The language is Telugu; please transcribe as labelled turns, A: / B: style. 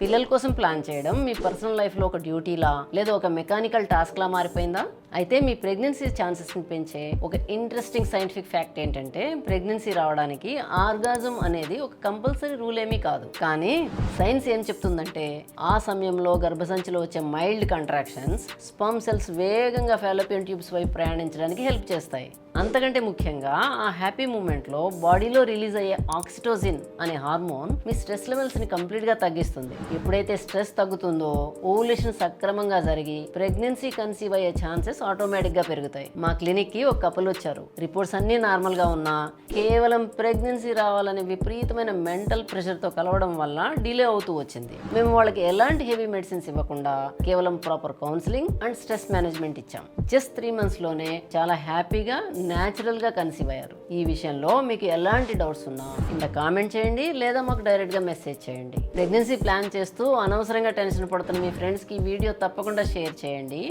A: పిల్లల కోసం ప్లాన్ చేయడం మీ పర్సనల్ లైఫ్లో ఒక డ్యూటీలా లేదా ఒక మెకానికల్ టాస్క్లా మారిపోయిందా? అయితే మీ ప్రెగ్నెన్సీ ఛాన్సెస్ని పెంచే ఒక ఇంట్రెస్టింగ్ సైంటిఫిక్ ఫ్యాక్ట్ ఏంటంటే ప్రెగ్నెన్సీ రావడానికి ఆర్గాజం అనేది ఒక కంపల్సరీ రూల్ ఏమీ కాదు. కానీ సైన్స్ ఏం చెప్తుందంటే ఆ సమయంలో గర్భసంచిలో వచ్చే మైల్డ్ కంట్రాక్షన్స్ స్పర్మ్ సెల్స్ వేగంగా ఫాలోపియన్ ట్యూబ్స్ వైపు ప్రయాణించడానికి హెల్ప్ చేస్తాయి. అంతకంటే ముఖ్యంగా ఆ హ్యాపీ మూమెంట్లో బాడీలో రిలీజ్ అయ్యే ఆక్సిటోసిన్ అనే హార్మోన్ మీ స్ట్రెస్ లెవెల్స్ని కంప్లీట్గా తగ్గిస్తుంది. ఎప్పుడైతే స్ట్రెస్ తగ్గుతుందో ఓవులేషన్ సక్రమంగా జరిగి ప్రెగ్నెన్సీ కన్సీవ్ అయ్యే ఛాన్సెస్ ఆటోమేటిక్గా పెరుగుతాయి. మా క్లినిక్కి ఒక కపుల్ వచ్చారు. రిపోర్ట్స్ అన్నీ నార్మల్గా ఉన్నా కేవలం ప్రెగ్నెన్సీ రావాలనే విపరీతమైన మెంటల్ ప్రెషర్తో కలవడం వల్ల డిలే అవుతూ వచ్చింది. మేము వాళ్ళకి ఎలాంటి హెవీ మెడిసిన్స్ ఇవ్వకుండా కేవలం proper counselling and stress management ఇచ్చాం. జస్ట్ 3 monthsలోనే చాలా హ్యాపీగా న్యాచురల్గా కన్సీవ్ అయ్యారు. ఈ విషయంలో మీకు ఎలాంటి డౌట్స్ ఉన్నా కింద కామెంట్ చేయండి లేదా మాకు డైరెక్ట్గా మెసేజ్ చేయండి. ప్రెగ్నెన్సీ ప్లాన్ చేస్తూ అనవసరంగా టెన్షన్ పడుతున్న మీ ఫ్రెండ్స్కి ఈ వీడియో తప్పకుండా షేర్ చేయండి.